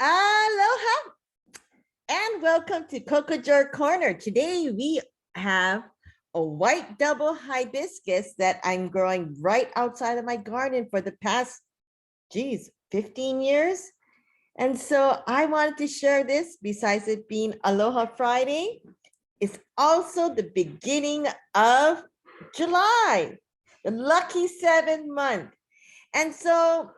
Aloha and welcome to Cocojor Corner. Today we have a white double hibiscus that I'm growing right outside of my garden for the past, 15 years. And so I wanted to share this. Besides it being Aloha Friday, it's also the beginning of July, the lucky 7th month. And so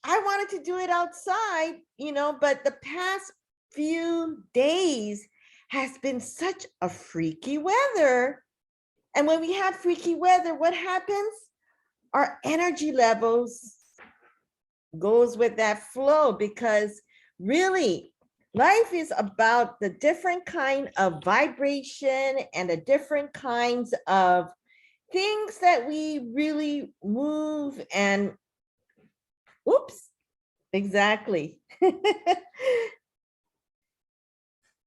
I wanted to do it outside, but the past few days has been such a freaky weather. And when we have freaky weather, what happens? Our energy levels goes with that flow, because really life is about the different kind of vibration and the different kinds of things that we really move and oops, exactly.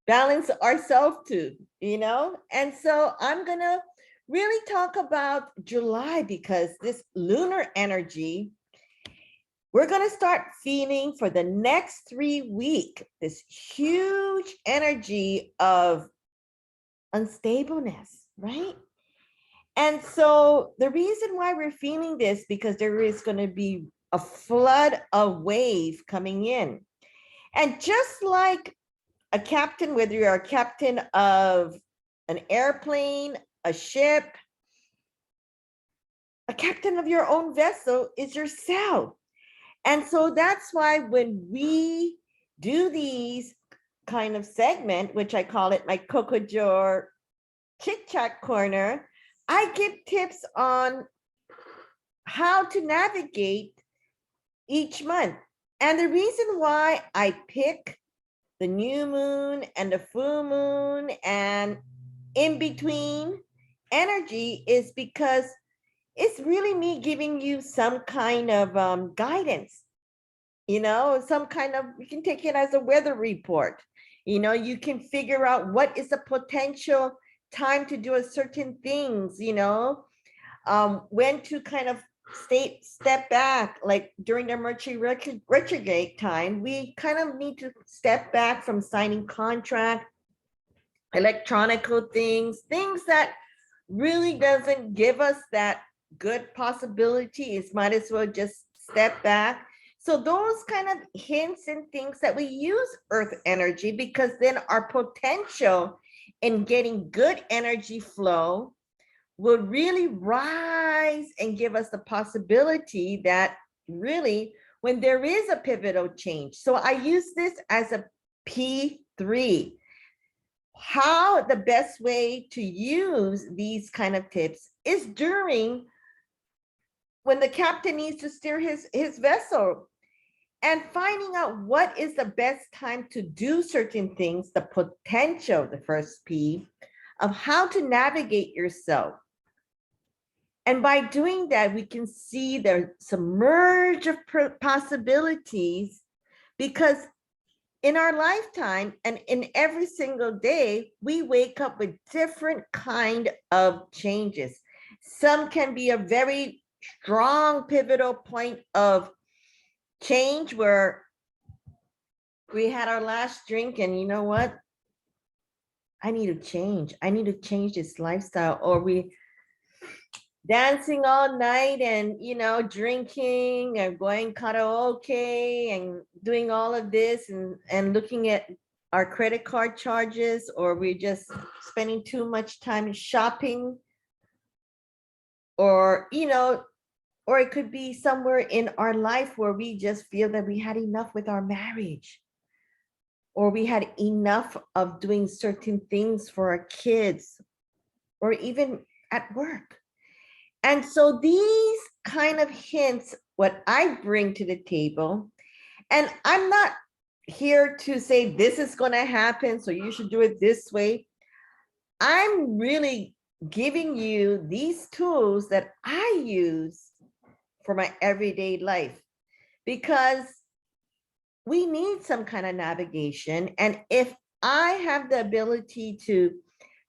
Balance ourselves too, And so I'm gonna really talk about July, because this lunar energy, we're gonna start feeling for the next 3 weeks, this huge energy of unstableness, right? And so the reason why we're feeling this, because there is going to be a flood of wave coming in. And just like a captain, whether you're a captain of an airplane, a ship, a captain of your own vessel is yourself. And so that's why when we do these kind of segment, which I call it my Cocojor chit chat corner, I give tips on how to navigate each month. And the reason why I pick the new moon and the full moon and in between energy is because it's really me giving you some kind of guidance, some kind of, you can take it as a weather report. You can figure out what is the potential time to do a certain things, when to kind of step back, like during the Mercury retrograde time, we kind of need to step back from signing contract, electronical things that really doesn't give us that good possibilities. Might as well just step back. So those kind of hints and things that we use earth energy, because then our potential in getting good energy flow will really rise and give us the possibility that really when there is a pivotal change. So I use this as a P3. How the best way to use these kind of tips is during when the captain needs to steer his vessel and finding out what is the best time to do certain things, the potential, the first P, of how to navigate yourself. And by doing that, we can see the submerge of possibilities, because in our lifetime and in every single day, we wake up with different kind of changes. Some can be a very strong pivotal point of change where we had our last drink and you know what? I need to change. I need to change this lifestyle. Or we dancing all night and, drinking and going karaoke and doing all of this and looking at our credit card charges, or we're just spending too much time shopping, or, or it could be somewhere in our life where we just feel that we had enough with our marriage, or we had enough of doing certain things for our kids, or even at work. And so these kind of hints, what I bring to the table, and I'm not here to say this is going to happen, so you should do it this way. I'm really giving you these tools that I use for my everyday life, because we need some kind of navigation. And if I have the ability to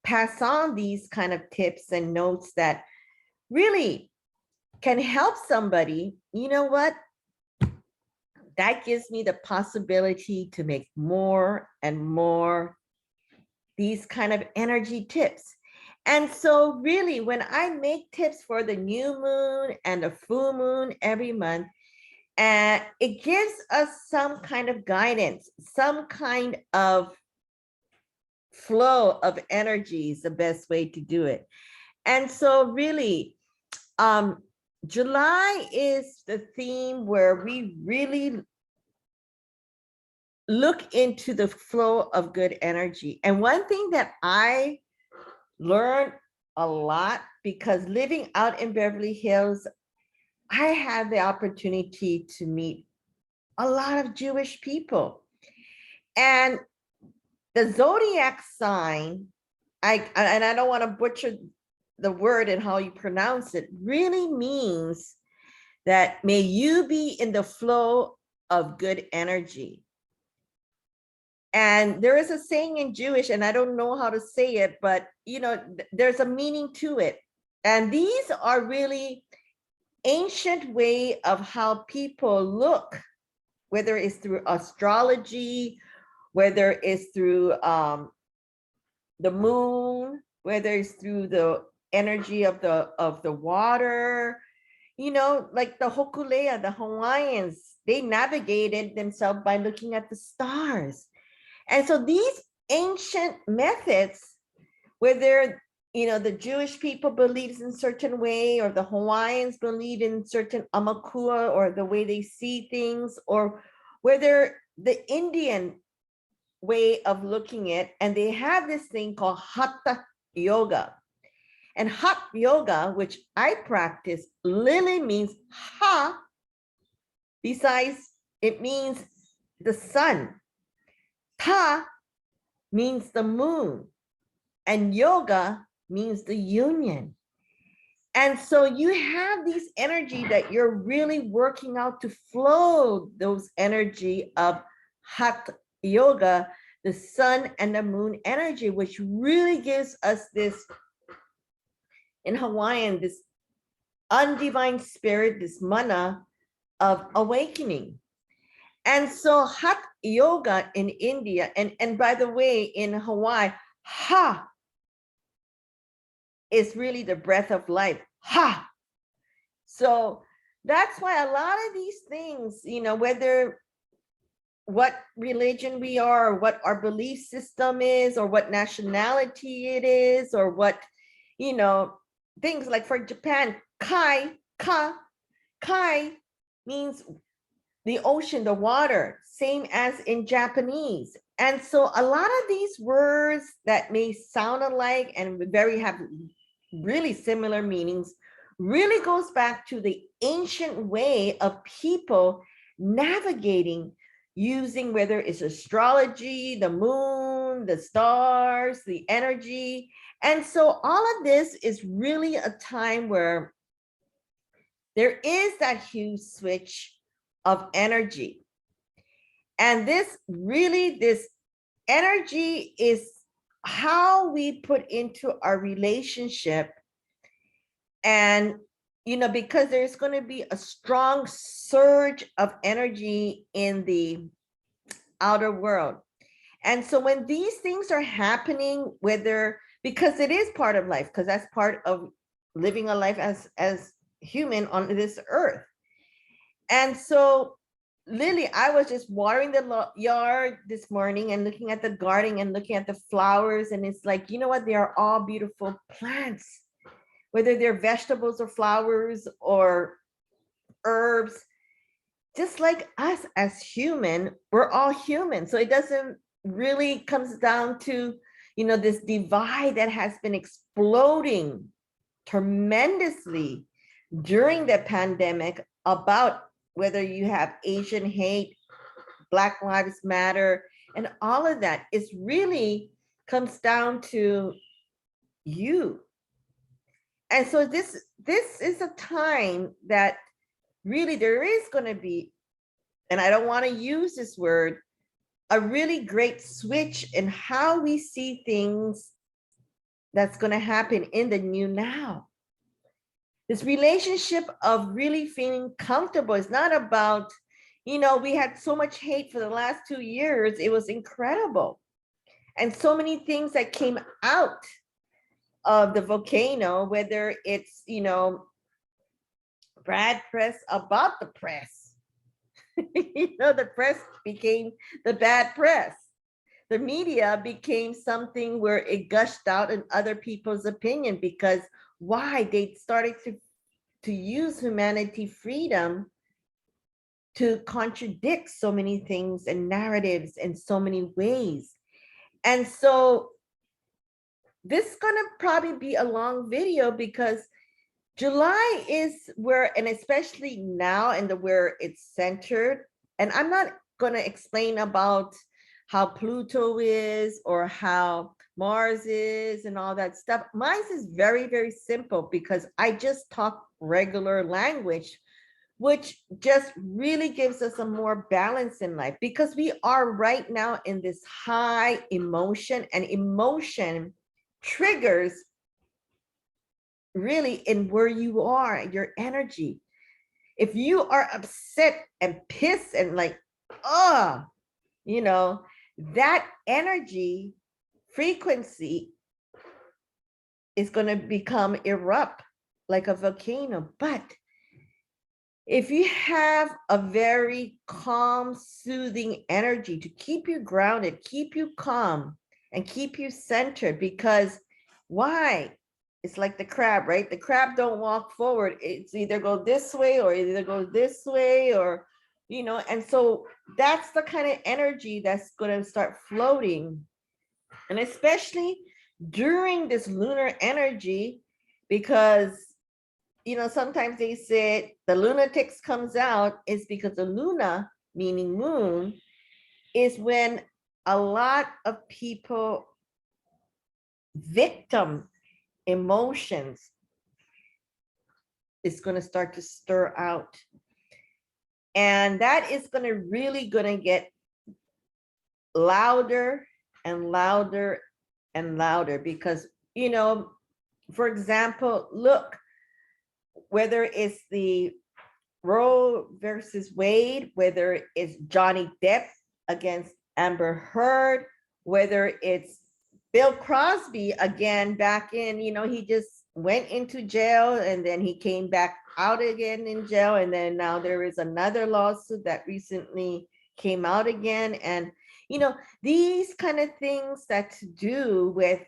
pass on these kind of tips and notes that really can help somebody, you know what? that gives me the possibility to make more and more these kind of energy tips. And so really, when I make tips for the new moon and the full moon every month, and it gives us some kind of guidance, some kind of flow of energy is the best way to do it. And so really, July is the theme where we really look into the flow of good energy. And one thing that I learned a lot, because living out in Beverly Hills, I had the opportunity to meet a lot of Jewish people. And the zodiac sign, and I don't want to butcher the word and how you pronounce it, really means that may you be in the flow of good energy. And there is a saying in Jewish, and I don't know how to say it, but there's a meaning to it. And these are really ancient way of how people look, whether it's through astrology, whether it's through the moon, whether it's through the energy of the water, like the Hokulea, the Hawaiians, they navigated themselves by looking at the stars. And so these ancient methods, whether the Jewish people believes in certain way, or the Hawaiians believe in certain amakua, or the way they see things, or whether the Indian way of looking at, and they have this thing called Hatha yoga. And Hatha yoga, which I practice, literally means ha, besides it means the sun. Ta means the moon, and yoga means the union. And so you have these energy that you're really working out to flow those energy of Hatha yoga, the sun and the moon energy, which really gives us this, in Hawaiian, this undivine spirit, this mana of awakening. And so Hatha yoga in India, and by the way, in Hawaii, ha is really the breath of life. Ha. So that's why a lot of these things, whether what religion we are, or what our belief system is, or what nationality it is, or what, things like for Japan, kai means the ocean, the water, same as in Japanese. And so a lot of these words that may sound alike and have really similar meanings really goes back to the ancient way of people navigating using, whether it's astrology, the moon, the stars, the energy. And so all of this is really a time where there is that huge switch of energy. And this energy is how we put into our relationship. And, because there's going to be a strong surge of energy in the outer world. And so when these things are happening, because it is part of life, because that's part of living a life as human on this earth. And so Lily, I was just watering the yard this morning and looking at the garden and looking at the flowers. And it's like, you know what? They are all beautiful plants, whether they're vegetables or flowers or herbs. Just like us as human, we're all human. So it doesn't really comes down to, this divide that has been exploding tremendously during the pandemic about whether you have Asian hate, Black Lives Matter, and all of that. Is really comes down to you. And so this is a time that really there is going to be, and I don't want to use this word, a really great switch in how we see things that's going to happen in the new now. This relationship of really feeling comfortable is not about, We had so much hate for the last 2 years. It was incredible. And so many things that came out of the volcano, whether it's, bad press about the press. The press became the bad press. The media became something where it gushed out in other people's opinion, because why? They started to use humanity freedom to contradict so many things and narratives in so many ways. And so this is gonna probably be a long video, because July is where, and especially now and where it's centered, and I'm not gonna explain about how Pluto is or how Mars is and all that stuff. Mine is very, very simple, because I just talk regular language, which just really gives us a more balance in life, because we are right now in this high emotion, and emotion triggers really in where you are, your energy. If you are upset and pissed and like, that energy frequency is going to become erupt like a volcano. But if you have a very calm, soothing energy to keep you grounded, keep you calm, and keep you centered, because why? It's like the crab, right? The crab don't walk forward. It's either go this way or either go this way, or, and so that's the kind of energy that's going to start floating. And especially during this lunar energy, because sometimes they said the lunatics comes out is because the luna, meaning moon, is when a lot of people victim emotions is going to start to stir out. And that is going to get louder and louder and louder, because, for example, look, whether it's the Roe versus Wade, whether it's Johnny Depp against Amber Heard, whether it's Bill Crosby again back in, he just went into jail and then he came back out again in jail. And then now there is another lawsuit that recently came out again. And, these kind of things that to do with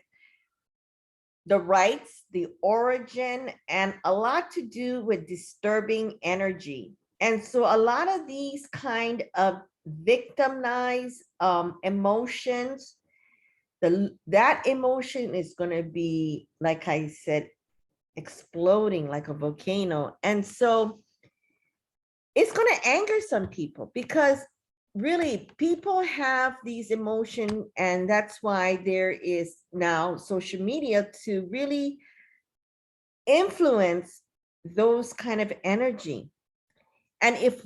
the rights, the origin, and a lot to do with disturbing energy. And so a lot of these kind of victimized emotions, that emotion is going to be, like I said, exploding like a volcano. And so it's going to anger some people, because really people have these emotions, and that's why there is now social media to really influence those kind of energy. And if,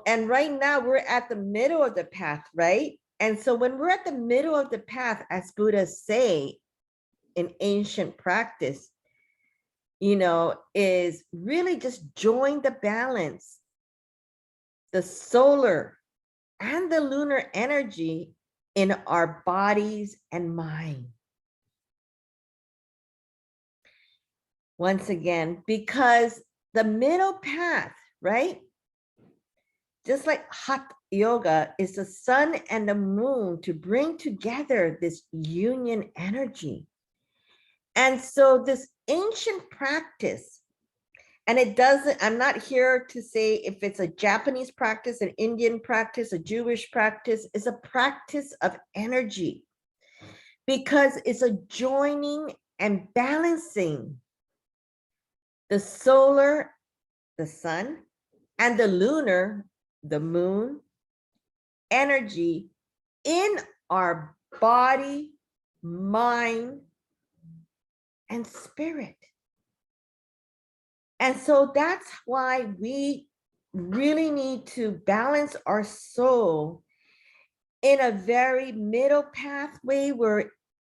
and right now we're at the middle of the path, right? And so when we're at the middle of the path, as Buddhas say in ancient practice, is really just join the balance, the solar and the lunar energy in our bodies and mind. Once again, because the middle path, right? Just like Hatha yoga is the sun and the moon to bring together this union energy. And so this ancient practice, and I'm not here to say if it's a Japanese practice, an Indian practice, a Jewish practice, is a practice of energy, because it's a joining and balancing the solar, the sun, and the lunar, the moon, energy in our body, mind, and spirit. And so that's why we really need to balance our soul in a very middle pathway, where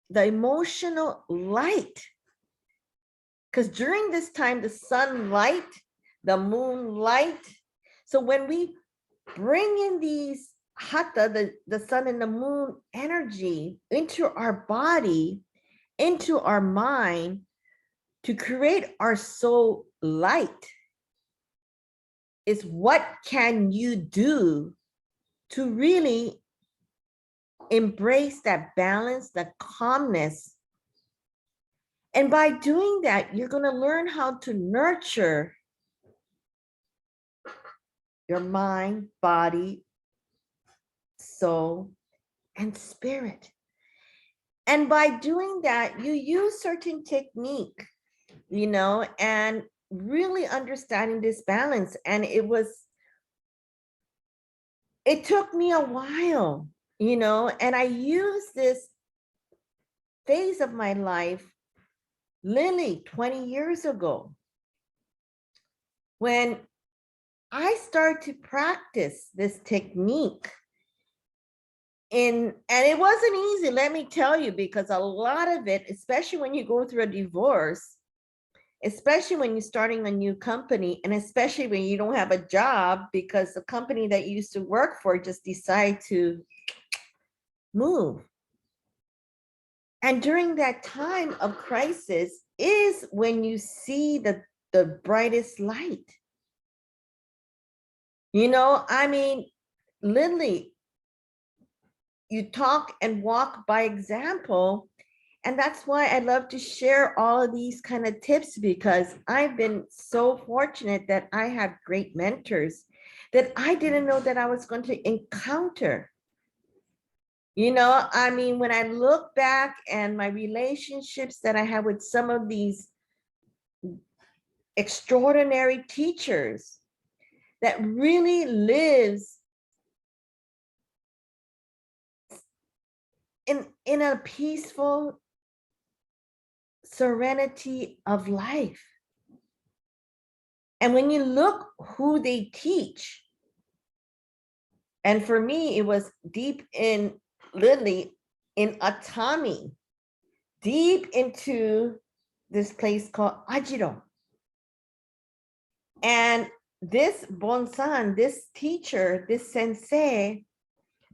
the emotional light, because during this time, the sun light, the moon light. So when we bring in these Hatha, the sun and the moon energy into our body, into our mind to create our soul light is what can you do to really embrace that balance, that calmness. And by doing that, you're going to learn how to nurture your mind, body, soul, and spirit. And by doing that, you use certain technique, and really understanding this balance. And it took me a while, and I used this phase of my life literally 20 years ago when I started to practice this technique. And it wasn't easy, let me tell you, because a lot of it, especially when you go through a divorce, especially when you're starting a new company, and especially when you don't have a job because the company that you used to work for just decided to move. And during that time of crisis is when you see the brightest light. I mean, literally, you talk and walk by example. And that's why I love to share all of these kind of tips, because I've been so fortunate that I have great mentors that I didn't know that I was going to encounter. I mean, when I look back and my relationships that I have with some of these extraordinary teachers that really lives in a peaceful serenity of life. And when you look who they teach, and for me, it was deep in, literally in Atami, deep into this place called Ajiro. And this bonsan, this teacher, this sensei,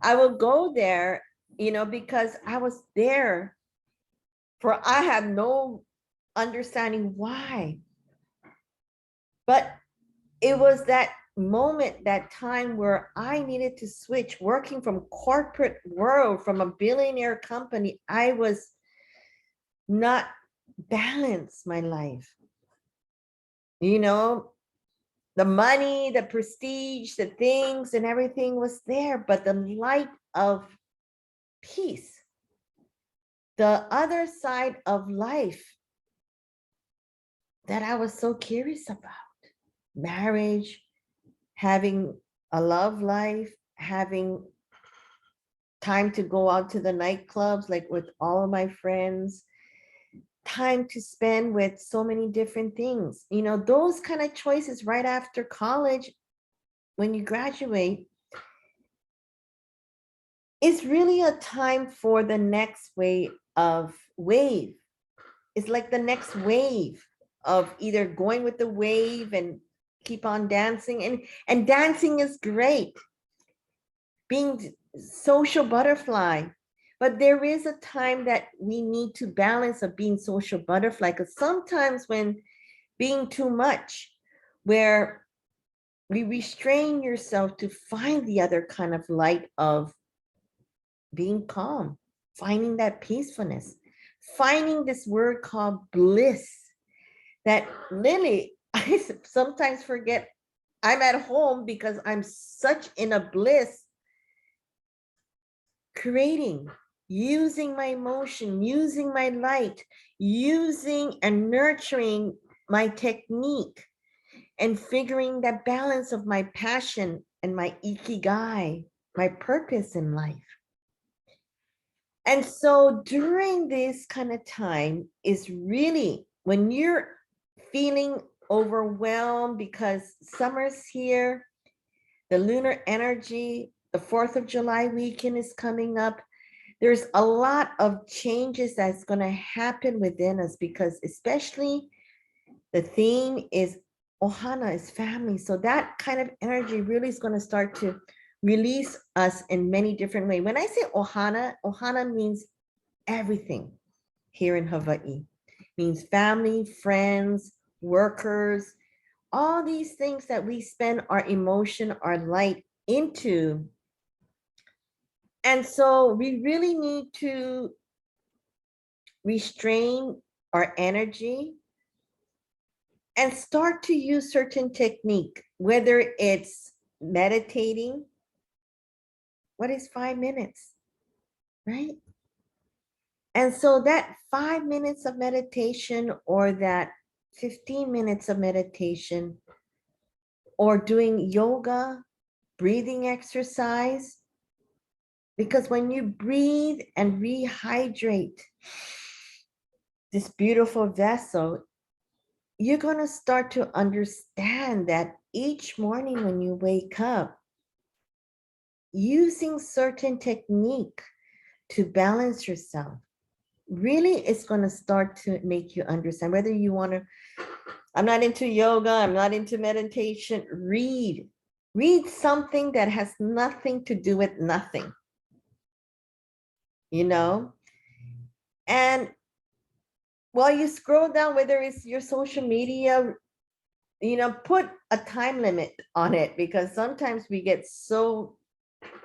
I will go there, because I was there for, I have no understanding why. But it was that moment, that time where I needed to switch, working from corporate world, from a billionaire company. I was not balanced my life. The money, the prestige, the things and everything was there, but the light of peace, the other side of life that I was so curious about, marriage, having a love life, having time to go out to the nightclubs, like with all of my friends, time to spend with so many different things, those kind of choices right after college, when you graduate, is really a time for the next wave. It's like the next wave of either going with the wave and keep on dancing, and dancing is great, being social butterfly, but there is a time that we need to balance of being social butterfly, because sometimes when being too much, where we restrain yourself to find the other kind of light of being calm, finding that peacefulness, finding this word called bliss, that literally I sometimes forget I'm at home because I'm such in a bliss, creating, using my emotion, using my light, using and nurturing my technique, and figuring that balance of my passion and my ikigai, my purpose in life. And so during this kind of time is really when you're feeling overwhelmed because summer's here, the lunar energy, the 4th of July weekend is coming up. There's a lot of changes that's going to happen within us, because especially the theme is Ohana is family. So that kind of energy really is going to start to release us in many different ways. When I say Ohana, Ohana means everything here in Hawaii. Means family, friends, workers, all these things that we spend our emotion, our light into. And so we really need to restrain our energy and start to use certain technique, whether it's meditating. What is 5 minutes, right? And so that 5 minutes of meditation or that 15 minutes of meditation or doing yoga, breathing exercise, because when you breathe and rehydrate this beautiful vessel, you're going to start to understand that each morning when you wake up, using certain technique to balance yourself, really it's going to start to make you understand whether you want to. I'm not into yoga, I'm not into meditation. Read something that has nothing to do with nothing, you know? And while you scroll down, whether it's your social media, put a time limit on it, because sometimes we get so,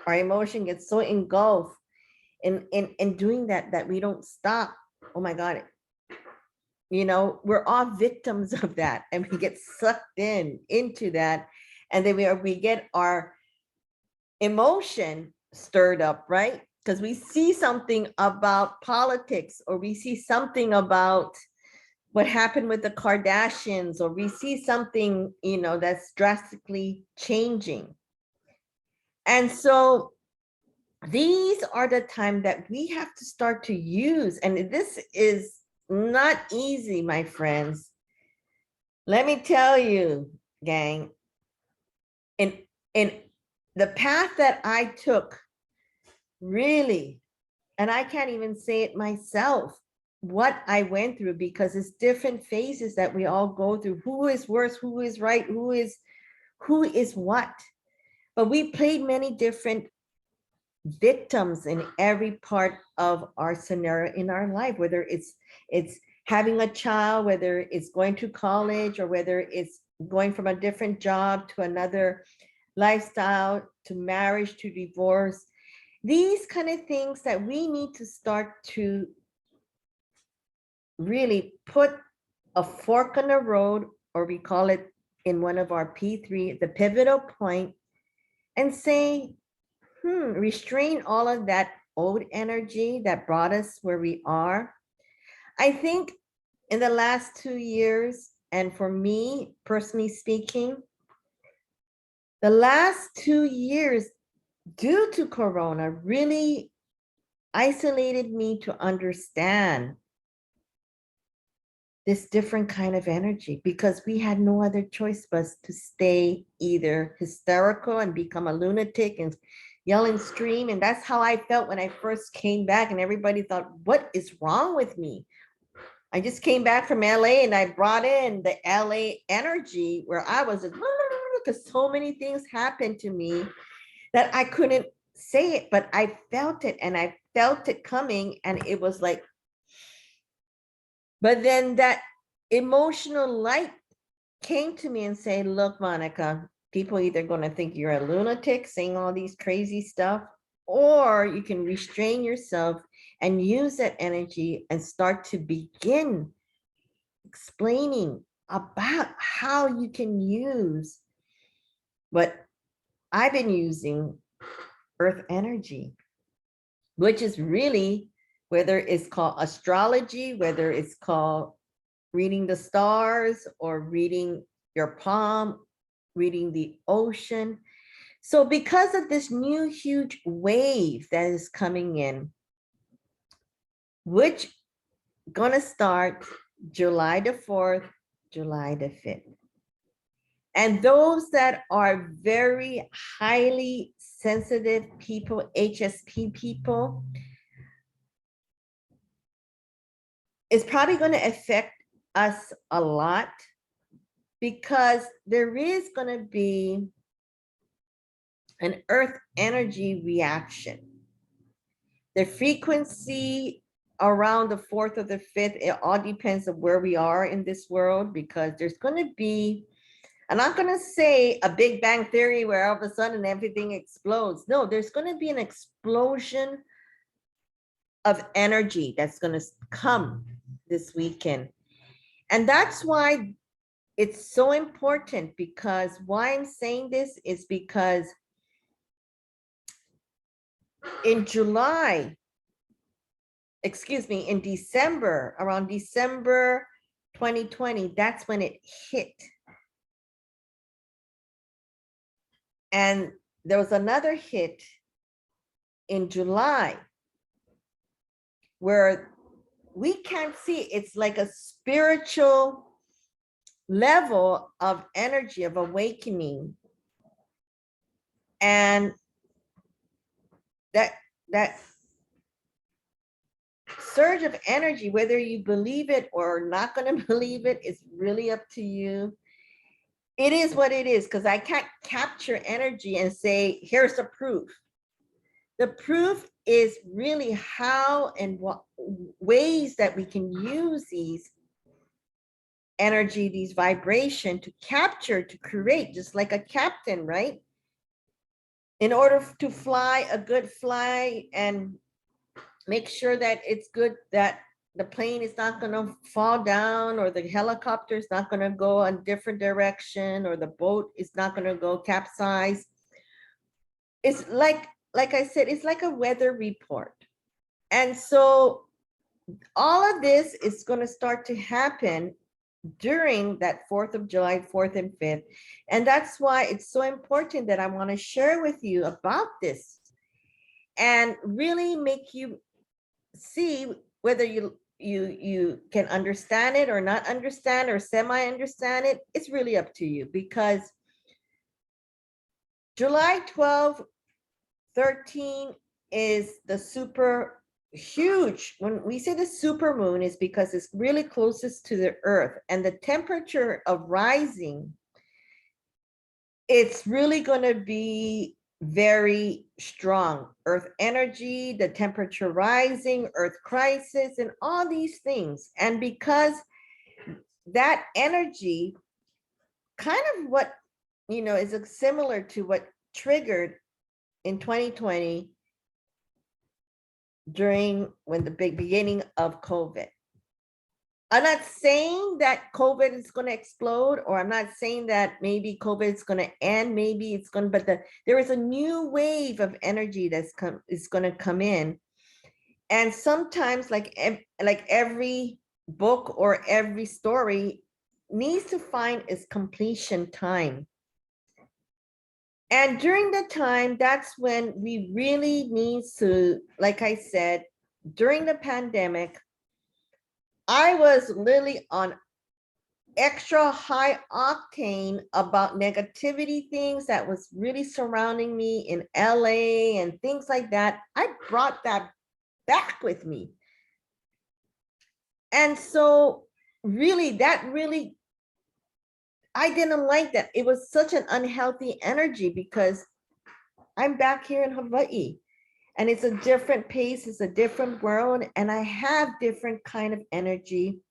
our emotion gets so engulfed in doing that we don't stop. Oh my God. We're all victims of that, and we get sucked into that. And then we get our emotion stirred up, right? Because we see something about politics, or we see something about what happened with the Kardashians, or we see something, that's drastically changing. And so these are the time that we have to start to use. And this is not easy, my friends. Let me tell you, gang, in the path that I took, really, and I can't even say it myself, what I went through, because it's different phases that we all go through. Who is worse, who is right, who is what. But we played many different victims in every part of our scenario in our life, whether it's having a child, whether it's going to college, or whether it's going from a different job to another lifestyle, to marriage, to divorce. These kind of things that we need to start to really put a fork in the road, or we call it in one of our P3, the pivotal point, and say, restrain all of that old energy that brought us where we are. I think in the last 2 years, and for me personally speaking, the last 2 years due to Corona really isolated me to understand this different kind of energy, because we had no other choice but to stay either hysterical and become a lunatic and yell and scream. And that's how I felt when I first came back, and everybody thought, what is wrong with me? I just came back from LA and I brought in the LA energy, where I was, because so many things happened to me that I couldn't say it, but I felt it, and I felt it coming, and it was like, but then that emotional light came to me and said, look, Monica, people either going to think you're a lunatic saying all these crazy stuff, or you can restrain yourself and use that energy and start to begin explaining about how you can use what I've been using, earth energy, which is really, whether it's called astrology, whether it's called reading the stars, or reading your palm, reading the ocean. So because of this new huge wave that is coming in, which gonna start July the 4th, July the 5th. And those that are very highly sensitive people, HSP people, is probably going to affect us a lot. because there is going to be an earth energy reaction. The frequency around the 4th or the 5th, it all depends on where we are in this world, because there's going to be, I'm not going to say a Big Bang Theory where all of a sudden everything explodes. No, there's going to be an explosion of energy that's going to come this weekend. And that's why it's so important, because why I'm saying this is because in July, excuse me, in December, around December 2020, that's when it hit. And there was another hit in July where we can't see, it's like a spiritual level of energy, of awakening. And that surge of energy, whether you believe it or not going to believe it, is really up to you. It is what it is, because I can't capture energy and say, here's the proof. The proof is really how and what ways that we can use these energy, these vibration to capture, to create, just like a captain, right? In order to fly a good fly and make sure that it's good, that the plane is not going to fall down, or the helicopter is not going to go a different direction, or the boat is not going to go capsize. It's like I said, it's like a weather report. And so all of this is going to start to happen during that 4th of July, 4th and 5th. And that's why it's so important that I want to share with you about this and really make you see whether you can understand it or not understand or semi understand it. It's really up to you, because July 12, 13 is the super huge. When we say the super moon, is because it's really closest to the earth, and the temperature of rising, it's really going to be very strong. Earth energy, the temperature rising, earth crisis, and all these things. And because that energy kind of what, is similar to what triggered in 2020 during when the beginning of COVID. I'm not saying that COVID is going to explode, or I'm not saying that maybe COVID is going to end, maybe it's going to, but there is a new wave of energy that's is going to come in. And sometimes like every book or every story needs to find its completion time. And during the time, that's when we really need to, like I said, during the pandemic, I was literally on extra high octane about negativity things that was really surrounding me in LA and things like that. I brought that back with me. And so really, I didn't like that. It was such an unhealthy energy, because I'm back here in Hawaii and it's a different pace, it's a different world, and I have different kind of energy,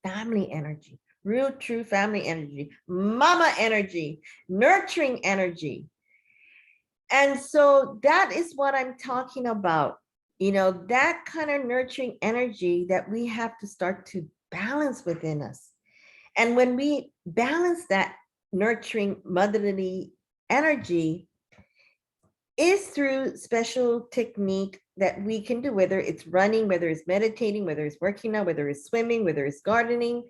family energy, real true family energy, mama energy, nurturing energy. And so that is what I'm talking about, that kind of nurturing energy that we have to start to balance within us. And when we balance that nurturing motherly energy, is through special technique that we can do, whether it's running, whether it's meditating, whether it's working out, whether it's swimming, whether it's gardening.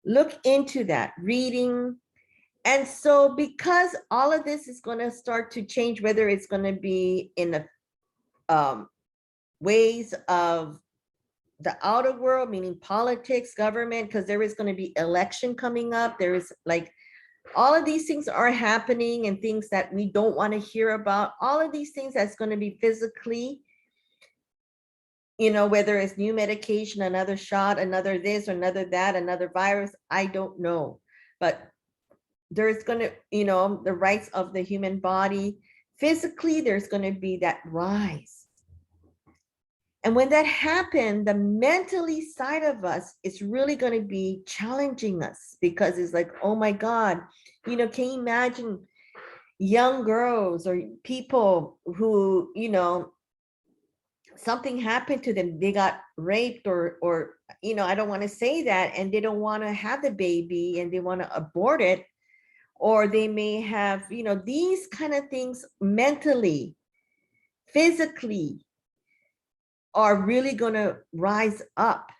Look into that, reading. And so because all of this is going to start to change, whether it's going to be in the ways of the outer world, meaning politics, government, because there is going to be election coming up. There is like all of these things are happening, and things that we don't want to hear about, all of these things that's going to be physically whether it's new medication, another shot, another this, or another that, another virus, I don't know. But there's going to, the rights of the human body, physically, there's going to be that rise. And when that happened, the mentally side of us is really going to be challenging us, because it's like, oh my God, can you imagine young girls or people who, something happened to them, they got raped or I don't want to say that, and they don't want to have the baby and they want to abort it, or they may have, these kind of things mentally, physically, are really going to rise up.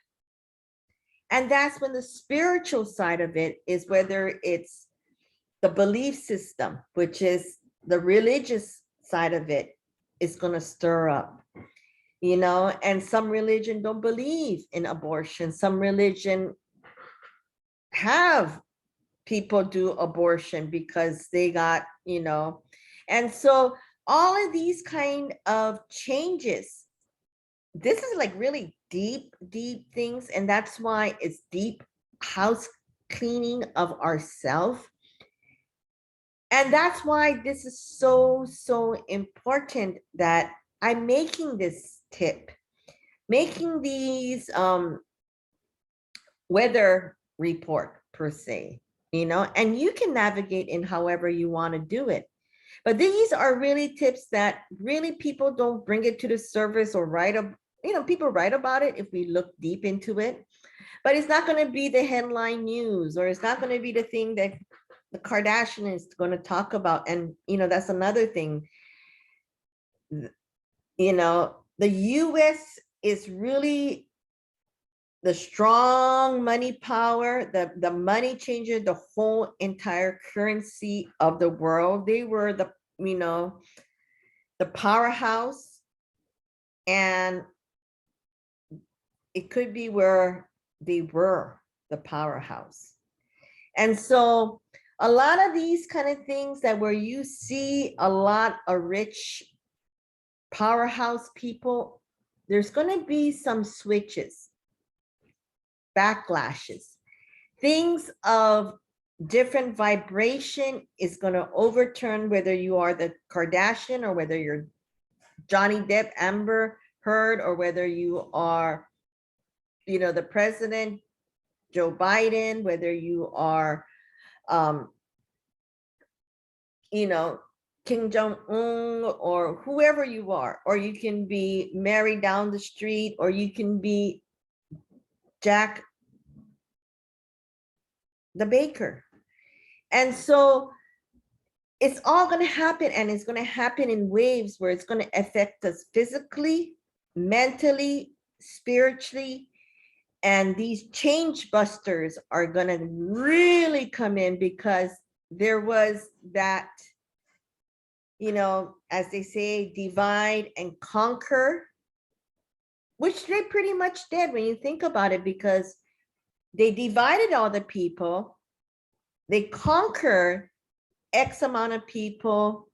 And that's when the spiritual side of it is, whether it's the belief system, which is the religious side of it, is going to stir up. And some religion don't believe in abortion. Some religion have people do abortion because they got, and so all of these kind of changes, this is like really deep things. And that's why it's deep house cleaning of ourselves. And that's why this is so important that I'm making this tip, making these weather report per se, and you can navigate in however you want to do it. But these are really tips that really people don't bring it to the surface or write up, people write about it if we look deep into it, but it's not going to be the headline news, or it's not going to be the thing that the Kardashian is going to talk about. And, that's another thing, the US is really the strong money power, the money changer, the whole entire currency of the world. They were the powerhouse, and it could be where they were the powerhouse. And so a lot of these kind of things that where you see a lot of rich powerhouse people, there's going to be some switches, backlashes, things of different vibration is going to overturn, whether you are the Kardashian or whether you're Johnny Depp, Amber Heard, or whether you are, the president, Joe Biden, whether you are, Kim Jong-un, or whoever you are, or you can be Mary down the street, or you can be Jack the baker. And so it's all going to happen, and it's going to happen in waves where it's going to affect us physically, mentally, spiritually. And these change busters are going to really come in, because there was that, as they say, divide and conquer, which they pretty much did when you think about it, because they divided all the people, they conquered X amount of people,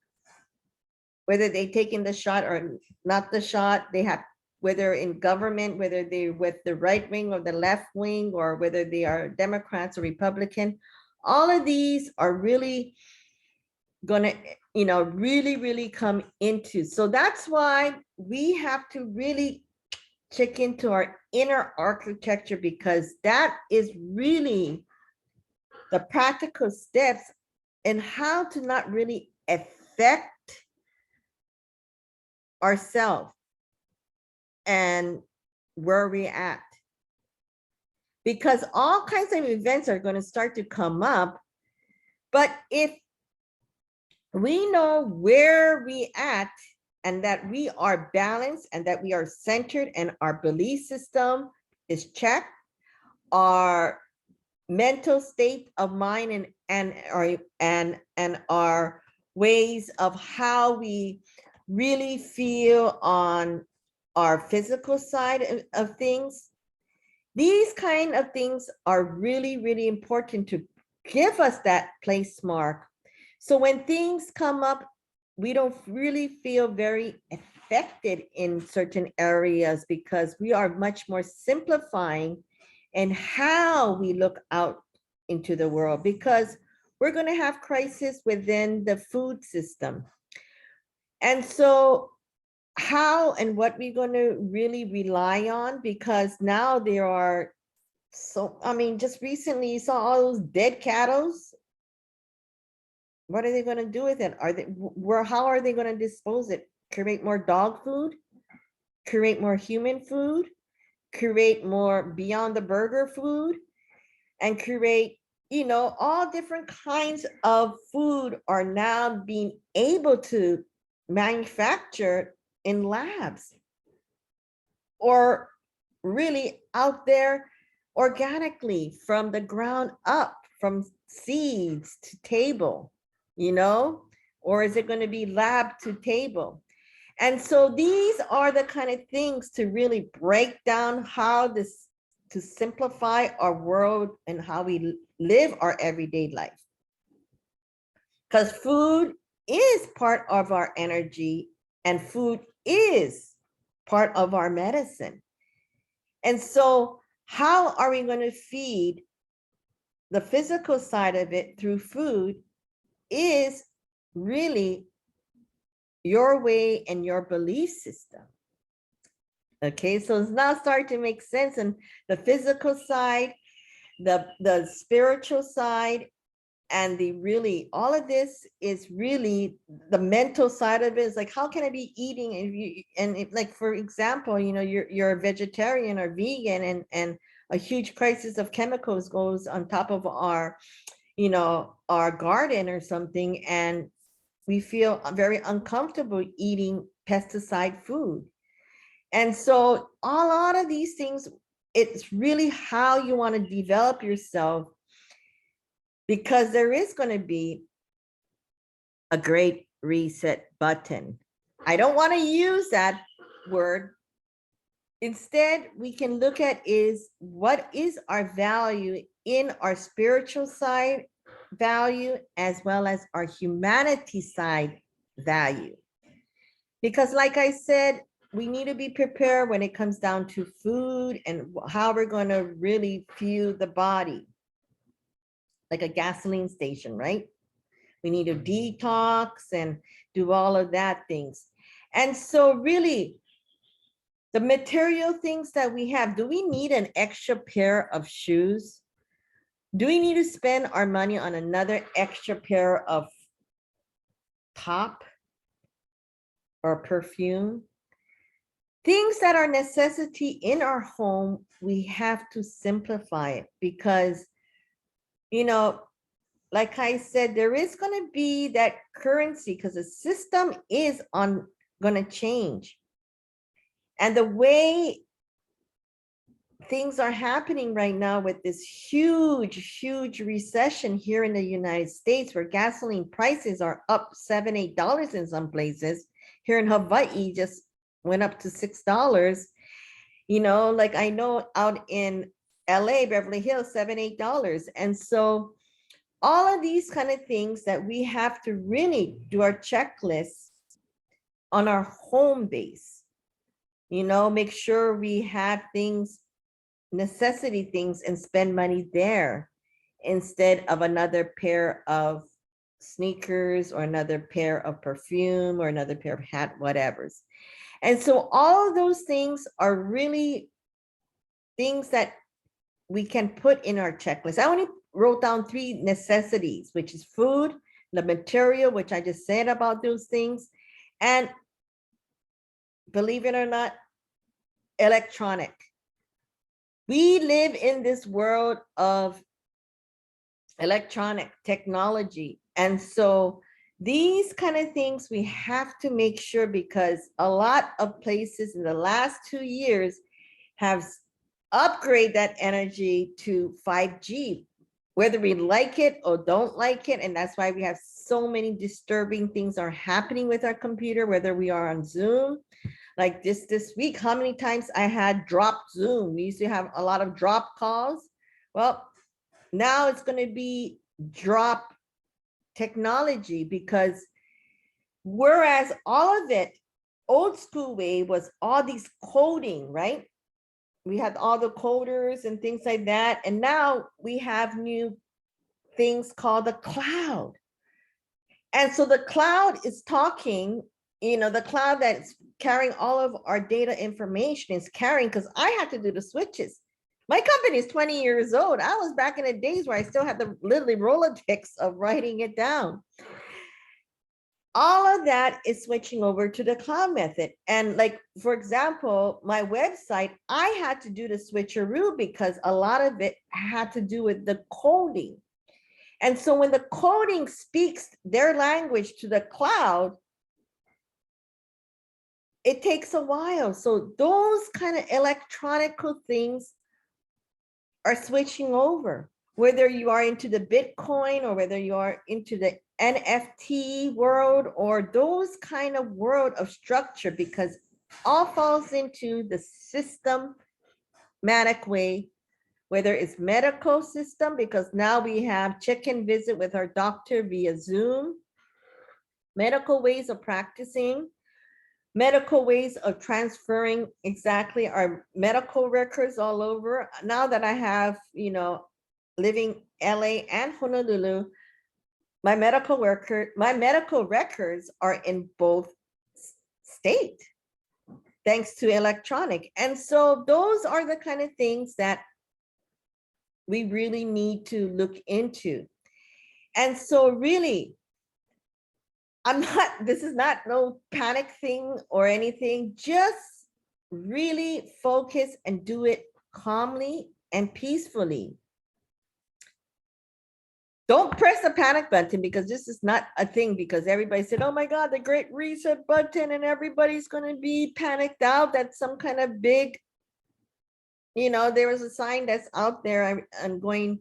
whether they taken the shot or not the shot, they have, whether in government, whether they with the right wing or the left wing, or whether they are Democrats or Republican, all of these are really gonna, really come into. So that's why we have to really check into our inner architecture, because that is really the practical steps in how to not really affect ourselves and where we're at. Because all kinds of events are going to start to come up. But if we know where we at, and that we are balanced, and that we are centered, and our belief system is checked, our mental state of mind and our ways of how we really feel on our physical side of things, these kind of things are really important to give us that place mark. So when things come up, we don't really feel very affected in certain areas because we are much more simplifying in how we look out into the world, because we're going to have crisis within the food system. And so how and what we're going to really rely on, because now there are so, I mean, just recently you saw all those dead cattle. What are they going to do with it? Are they, where, how are they going to dispose it? Create more dog food, create more human food, create more beyond the burger food, and create, you know, all different kinds of food are now being able to manufacture in labs or really out there organically from the ground up, from seeds to table, you know, or is it going to be lab to table? And so these are the kind of things to really break down how this, to simplify our world and how we live our everyday life. Because food is part of our energy and food is part of our medicine. And so how are we going to feed the physical side of it through food is really your way and your belief system. Okay, so it's now starting to make sense. And the physical side, the spiritual side, and the really, all of this is really the mental side of it. Is like, how can I be eating if you, and if, like, for example, you know, you're a vegetarian or vegan, and a huge crisis of chemicals goes on top of our, you know, our garden or something, and we feel very uncomfortable eating pesticide food. And so a lot of these things, it's really how you want to develop yourself, because there is going to be a great reset button. I don't want to use that word. Instead, we can look at is what is our value in our spiritual side value as well as our humanity side value. Because like I said, we need to be prepared when it comes down to food and how we're going to really fuel the body. Like a gasoline station, right? We need to detox and do all of that things. And so really, the material things that we have, do we need an extra pair of shoes? Do we need to spend our money on another extra pair of top or perfume? Things that are necessity in our home, we have to simplify it because, you know, like I said, there is going to be that currency because the system is going to change. And the way things are happening right now with this huge recession here in the United States, where gasoline prices are up $7, $8 in some places. Here in Hawaii, just went up to $6. You know, like I know out in LA, Beverly Hills, $7, $8. And so all of these kind of things that we have to really do our checklist on our home base, you know, make sure we have things, necessity things, and spend money there instead of another pair of sneakers or another pair of perfume or another pair of hat, whatever's. And so all of those things are really things that we can put in our checklist. I only wrote down 3 necessities, which is food, the material, which I just said about those things, and believe it or not, electronic. We live in this world of electronic technology. And so these kind of things we have to make sure, because a lot of places in the last 2 years have upgrade that energy to 5G, whether we like it or don't like it. And that's why we have so many disturbing things are happening with our computer, whether we are on Zoom. Like this week, how many times I had dropped Zoom. We used to have a lot of drop calls. Well, now it's going to be drop technology, because Whereas all of it, old school way, was all these coding, right? We had all the coders and things like that. And now we have new things called the cloud. And so the cloud is talking, the cloud that's carrying all of our data information is carrying, because I had to do the switches. My company is 20 years old. I was back in the days where I still had the literally Rolodex of writing it down. All of that is switching over to the cloud method. And like, for example, my website, I had to do the switcheroo because a lot of it had to do with the coding. And so when the coding speaks their language to the cloud, it takes a while. So those kind of electronical things are switching over, whether you are into the Bitcoin or whether you are into the NFT world or those kind of world of structure, because all falls into the systematic way, whether it's medical system, because now we have check and visit with our doctor via Zoom, medical ways of practicing, medical ways of transferring exactly our medical records all over. Now that I have, living LA and Honolulu, my medical records are in both state, thanks to electronic. And so those are the kind of things that we really need to look into. And so really, this is not no panic thing or anything, just really focus and do it calmly and peacefully. Don't press the panic button, because this is not a thing, because everybody said, oh my God, the great reset button, and everybody's going to be panicked out. That's some kind of big, there was a sign that's out there. I'm going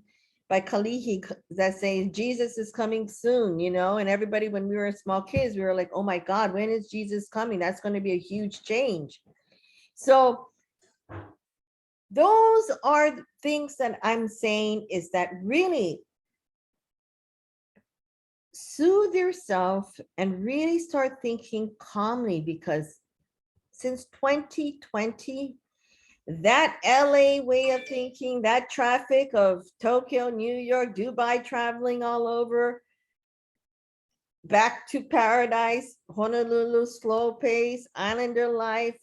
by Kalihi that says Jesus is coming soon, and everybody, when we were small kids, we were like, oh my God, when is Jesus coming? That's going to be a huge change. So those are the things that I'm saying, is that really soothe yourself and really start thinking calmly, because since 2020, that LA way of thinking, that traffic of Tokyo, New York, Dubai, traveling all over, back to paradise, Honolulu, slow pace, islander life,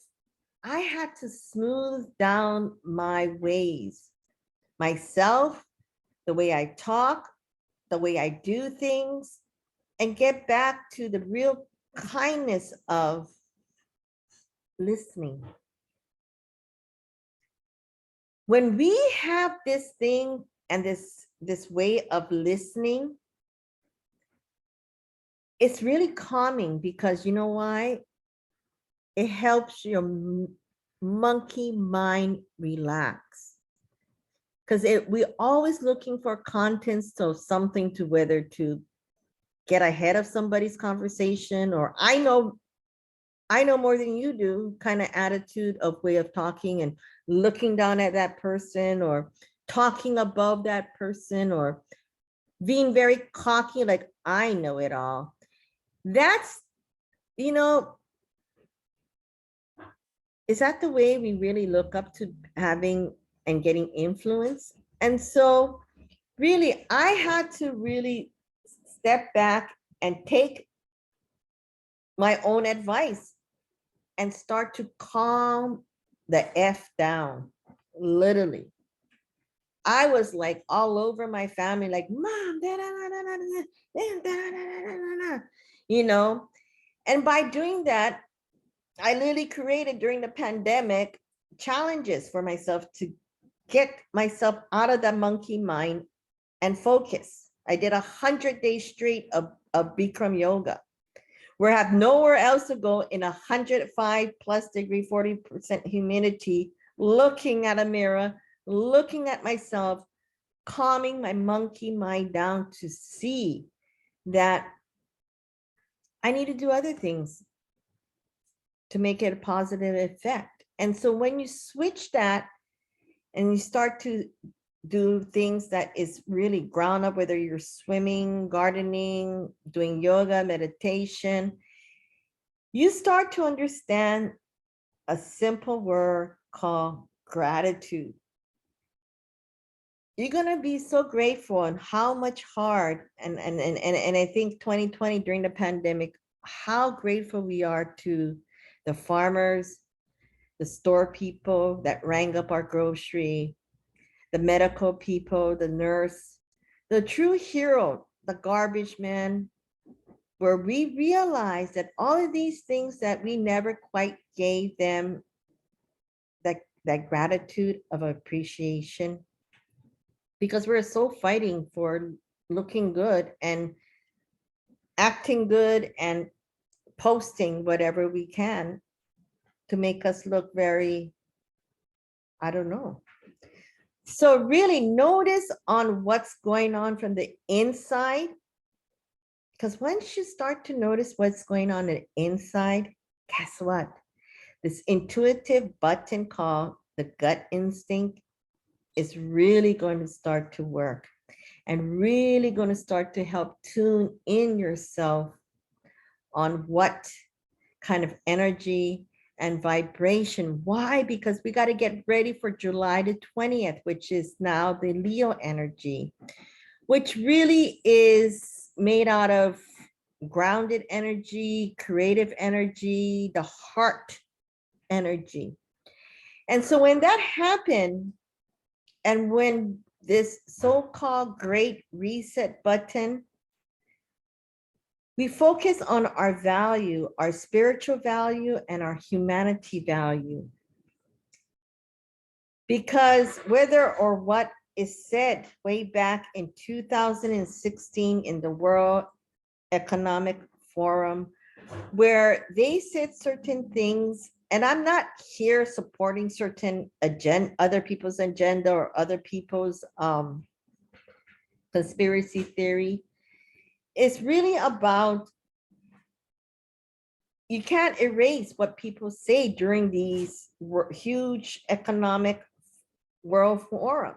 I had to smooth down my ways, myself, the way I talk, the way I do things, and get back to the real kindness of listening. When we have this thing and this way of listening, it's really calming, because you know why? It helps your monkey mind relax. Because we're always looking for contents, so something to whether to get ahead of somebody's conversation, or I know more than you do kind of attitude of way of talking, and looking down at that person, or talking above that person, or being very cocky, like I know it all. That's, is that the way we really look up to having and getting influence? And so really, I had to really step back and take my own advice and start to calm the F down, literally. I was like all over my family, like, Mom, and by doing that, I literally created during the pandemic challenges for myself to get myself out of the monkey mind and focus. I did 100 days straight of Bikram yoga, where I have nowhere else to go in 105 plus degree, 40% humidity, looking at a mirror, looking at myself, calming my monkey mind down to see that I need to do other things to make it a positive effect. And so when you switch that and you start to do things that is really ground up, whether you're swimming, gardening, doing yoga, meditation, you start to understand a simple word called gratitude. You're going to be so grateful and how much hard and I think 2020 during the pandemic, how grateful we are to the farmers, the store people that rang up our grocery, the medical people, the nurse, the true hero, the garbage man, where we realize that all of these things that we never quite gave them that gratitude of appreciation, because we're so fighting for looking good and acting good and posting whatever we can to make us look very, I don't know. So really notice on what's going on from the inside, because once you start to notice what's going on the inside, guess what? This intuitive button called the gut instinct is really going to start to work and really going to start to help tune in yourself on what kind of energy and vibration. Why? Because we got to get ready for July the 20th, which is now the Leo energy, which really is made out of grounded energy, creative energy, the heart energy. And so when that happened, and when this so-called great reset button, we focus on our value, our spiritual value, and our humanity value. Because whether or what is said way back in 2016 in the World Economic Forum, where they said certain things, and I'm not here supporting certain agenda, other people's agenda or other people's conspiracy theory. It's really about, you can't erase what people say during these huge economic world forum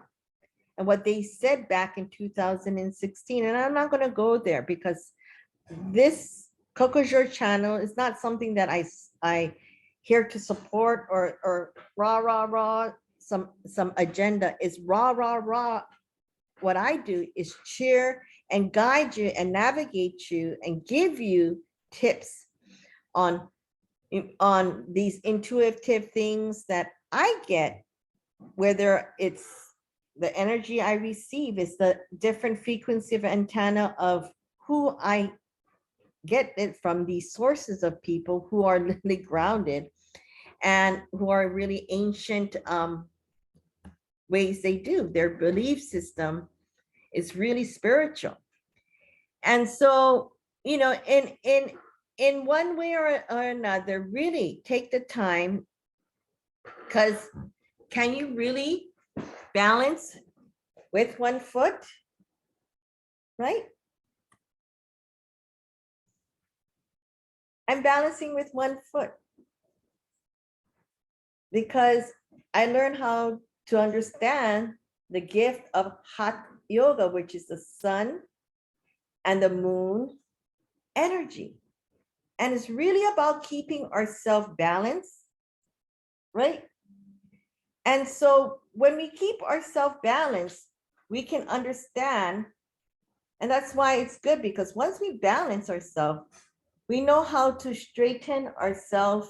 and what they said back in 2016. And I'm not going to go there because this Cocojor channel is not something that I here to support or rah some agenda. Is rah. What I do is cheer and guide you and navigate you and give you tips on these intuitive things that I get, whether it's the energy I receive is the different frequency of antenna of who I get it from, these sources of people who are literally grounded and who are really ancient ways they do. Their belief system is really spiritual. And so, you know, in one way or another, really take the time, because can you really balance with one foot, right? I'm balancing with one foot because I learned how to understand the gift of Hatha yoga, which is the sun and the moon energy. And it's really about keeping ourselves balanced, right? And so when we keep ourselves balanced, we can understand, and that's why it's good, because once we balance ourselves, we know how to straighten ourselves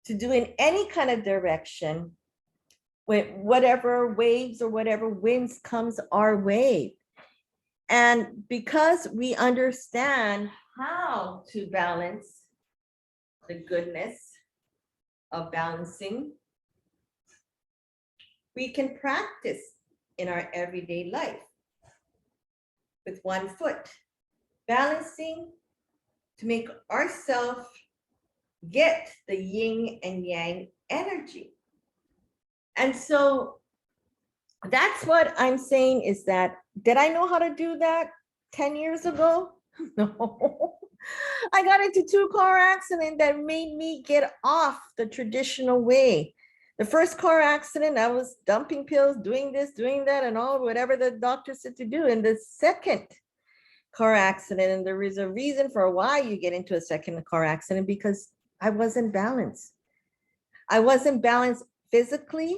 to do in any kind of direction with whatever waves or whatever winds comes our way. And because we understand how to balance the goodness of balancing, we can practice in our everyday life with one foot, balancing to make ourselves get the yin and yang energy. And so that's what I'm saying, is that, did I know how to do that 10 years ago? No. I got into 2 car accidents that made me get off the traditional way. The first car accident, I was dumping pills, doing this, doing that, and all whatever the doctor said to do. And the second car accident. And there is a reason for why you get into a second car accident, because I wasn't balanced. I wasn't balanced physically,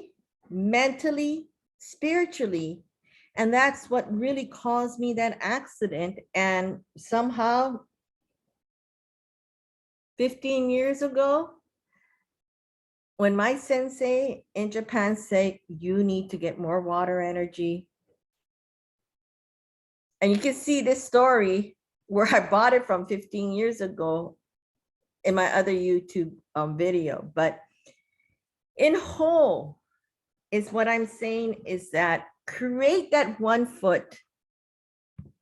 mentally, spiritually. And that's what really caused me that accident. And somehow 15 years ago, when my sensei in Japan said, you need to get more water energy. And you can see this story where I bought it from 15 years ago in my other YouTube video. But in whole is what I'm saying is that create that 1 foot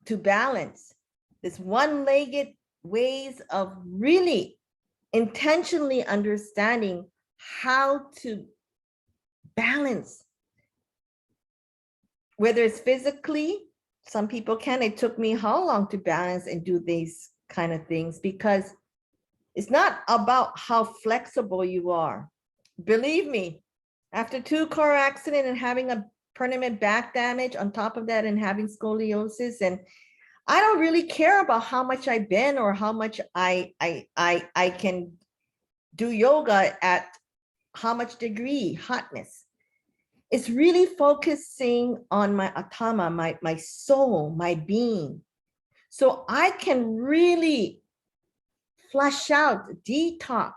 to balance. This one-legged ways of really intentionally understanding how to balance, whether it's physically. Some people can. It took me how long to balance and do these kind of things, because it's not about how flexible you are. Believe me, after 2 car accidents and having a permanent back damage on top of that and having scoliosis, and I don't really care about how much I bend or how much I can do yoga at how much degree hotness. It's really focusing on my atama, my soul, my being. So I can really flush out, detox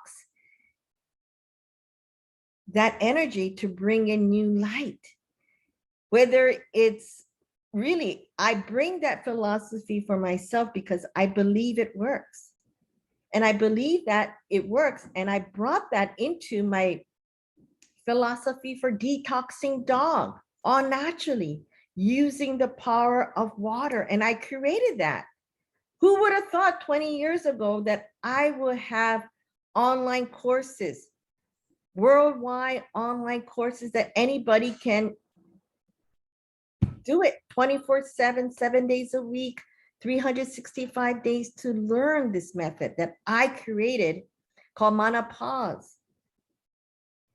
that energy to bring in new light. Whether it's really, I bring that philosophy for myself because I believe it works. And I believe that it works. And I brought that into my philosophy for detoxing dog, all naturally, using the power of water. And I created that. Who would have thought 20 years ago that I would have online courses, worldwide online courses that anybody can do it 24/7, 7 days a week, 365 days to learn this method that I created called Mana Pause.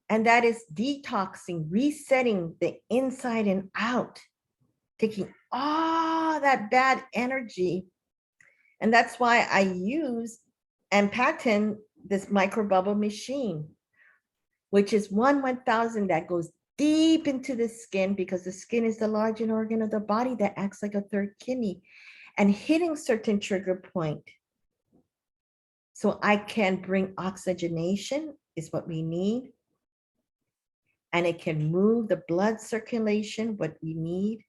And that is detoxing, resetting the inside and out, taking all that bad energy. And that's why I use and patent this microbubble machine, which is 1/1000 that goes deep into the skin, because the skin is the largest organ of the body that acts like a third kidney, and hitting certain trigger point. So I can bring oxygenation is what we need. And it can move the blood circulation, what we need.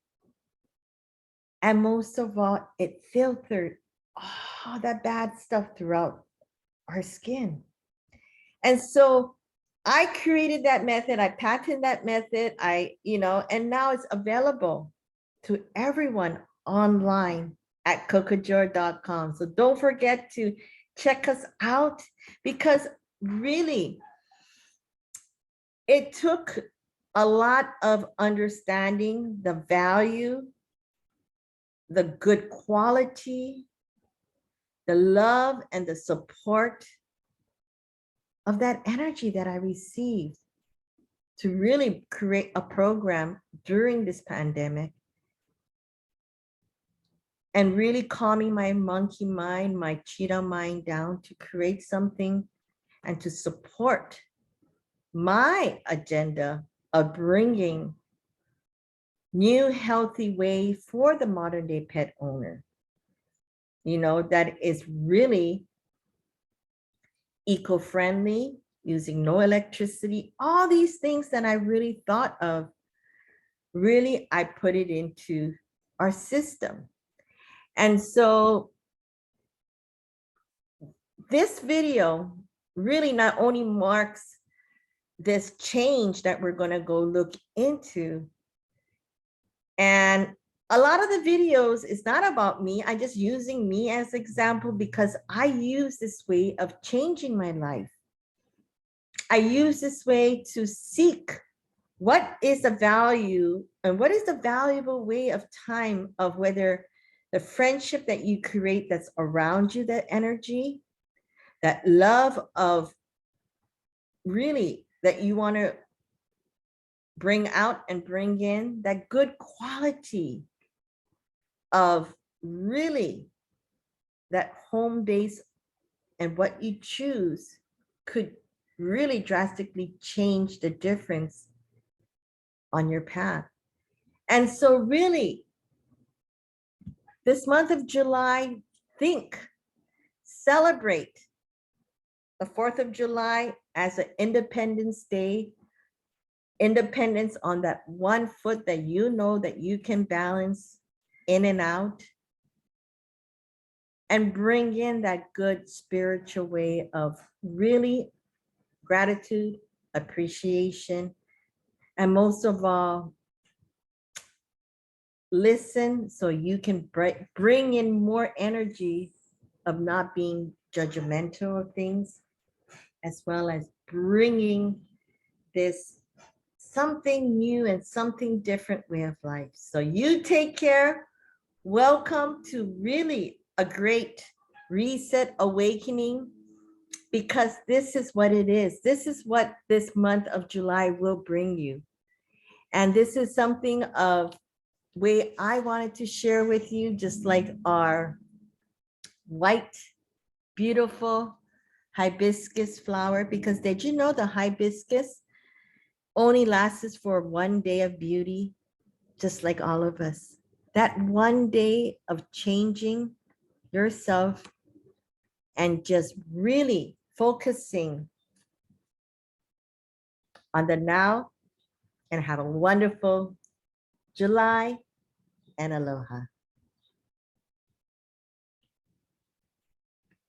And most of all, it filtered all that bad stuff throughout our skin. And so I created that method, I patented that method, and now it's available to everyone online at cocojor.com. So don't forget to check us out, because really, it took a lot of understanding the value, the good quality, the love and the support of that energy that I received to really create a program during this pandemic, and really calming my monkey mind, my cheetah mind down to create something and to support my agenda of bringing new healthy way for the modern day pet owner, that is really eco-friendly, using no electricity, all these things that I really thought of, really, I put it into our system. And so this video really not only marks this change that we're going to go look into, and a lot of the videos is not about me. I'm just using me as example because I use this way of changing my life. I use this way to seek what is the value and what is the valuable way of time of whether the friendship that you create that's around you, that energy, that love of really that you want to bring out and bring in, that good quality of really that home base and what you choose could really drastically change the difference on your path. And so really, this month of July, think, celebrate the 4th of July as an Independence Day, independence on that one foot that you know that you can balance in and out, and bring in that good spiritual way of really gratitude, appreciation, and most of all, listen so you can bring in more energy of not being judgmental of things, as well as bringing this something new and something different way of life. So you take care. Welcome to really a great reset awakening, because this is what it is. This is what this month of July will bring you. And this is something of way I wanted to share with you, just like our white, beautiful hibiscus flower, because did you know the hibiscus only lasts for one day of beauty, just like all of us. That one day of changing yourself and just really focusing on the now, and have a wonderful July and aloha.